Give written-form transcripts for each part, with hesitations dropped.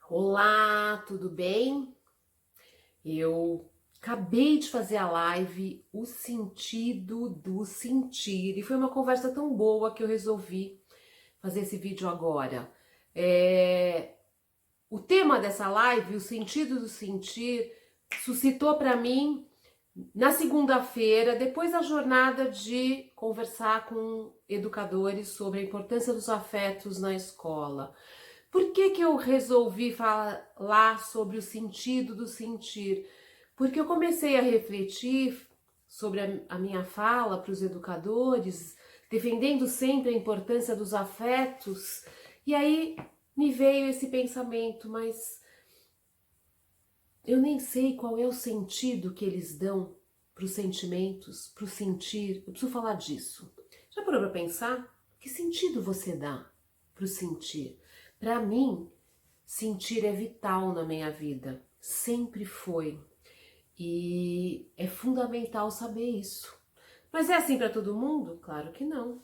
Olá, tudo bem? Eu acabei de fazer a live O Sentido do Sentir e foi uma conversa tão boa que eu resolvi fazer esse vídeo agora. O tema dessa live, O Sentido do Sentir, suscitou para mim na segunda-feira, depois da jornada de conversar com educadores sobre a importância dos afetos na escola. Por que eu resolvi falar sobre o sentido do sentir? Porque eu comecei a refletir sobre a minha fala para os educadores, defendendo sempre a importância dos afetos, e aí me veio esse pensamento, mas eu nem sei qual é o sentido que eles dão para os sentimentos, para o sentir. Eu preciso falar disso. Já parou para pensar? Que sentido você dá para o sentir? Para mim, sentir é vital na minha vida. Sempre foi. E é fundamental saber isso. Mas é assim para todo mundo? Claro que não.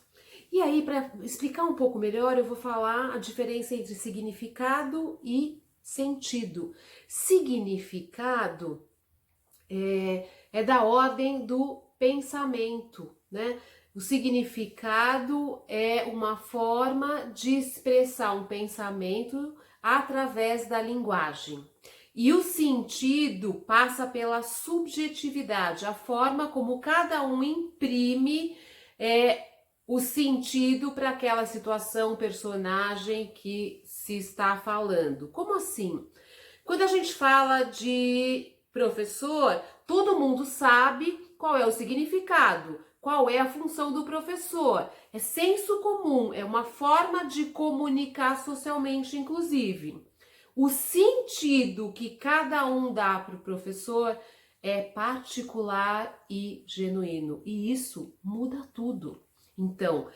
E aí, para explicar um pouco melhor, eu vou falar a diferença entre significado e sentido. Significado é da ordem do pensamento, né? O significado é uma forma de expressar um pensamento através da linguagem. E o sentido passa pela subjetividade, a forma como cada um imprime o sentido para aquela situação, personagem que se está falando. Como assim? Quando a gente fala de professor, todo mundo sabe qual é o significado, qual é a função do professor. É senso comum, é uma forma de comunicar socialmente, inclusive. O sentido que cada um dá para o professor é particular e genuíno, e isso muda tudo. Então,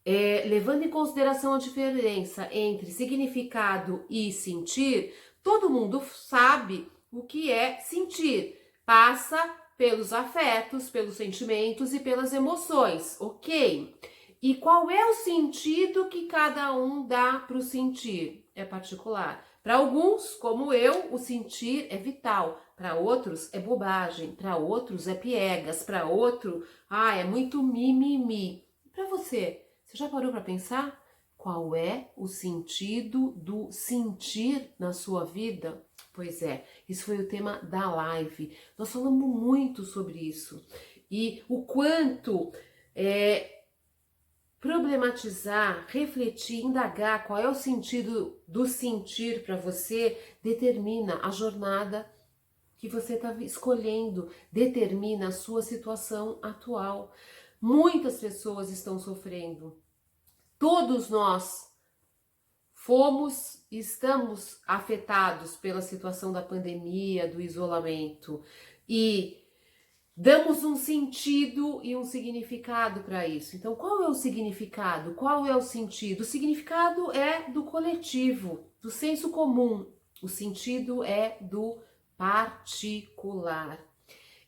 levando em consideração a diferença entre significado e sentir, todo mundo sabe o que é sentir. Passa pelos afetos, pelos sentimentos e pelas emoções, ok? E qual é o sentido que cada um dá para o sentir? É particular. Para alguns, como eu, o sentir é vital. Para outros, é bobagem. Para outros, é piegas. Para outro, é muito mimimi. Para você, você já parou para pensar qual é o sentido do sentir na sua vida? Pois é, esse foi o tema da live. Nós falamos muito sobre isso. E o quanto problematizar, refletir, indagar qual é o sentido do sentir para você determina a jornada que você está escolhendo, determina a sua situação atual. Muitas pessoas estão sofrendo. Todos nós fomos e estamos afetados pela situação da pandemia, do isolamento, e damos um sentido e um significado para isso. Então, qual é o significado? Qual é o sentido? O significado é do coletivo, do senso comum. O sentido é do particular.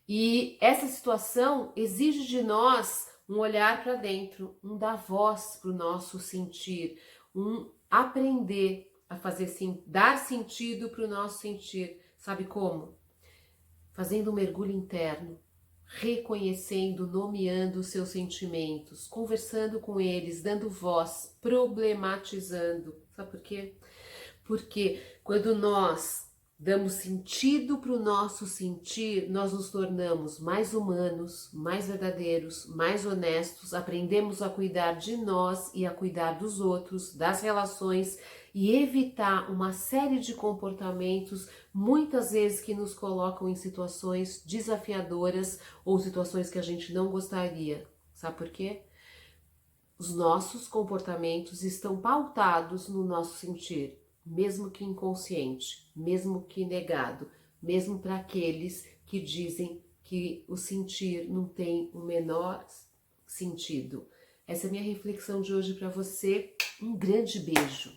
E essa situação exige de nós um olhar para dentro, um dar voz para o nosso sentir, um aprender a fazer dar sentido para o nosso sentir. Sabe como? Fazendo um mergulho interno, reconhecendo, nomeando os seus sentimentos, conversando com eles, dando voz, problematizando. Sabe por quê? Porque quando nós damos sentido para o nosso sentir, nós nos tornamos mais humanos, mais verdadeiros, mais honestos, aprendemos a cuidar de nós e a cuidar dos outros, das relações e evitar uma série de comportamentos, muitas vezes que nos colocam em situações desafiadoras ou situações que a gente não gostaria. Sabe por quê? Os nossos comportamentos estão pautados no nosso sentir, mesmo que inconsciente, mesmo que negado, mesmo para aqueles que dizem que o sentir não tem o menor sentido. Essa é a minha reflexão de hoje para você. Um grande beijo.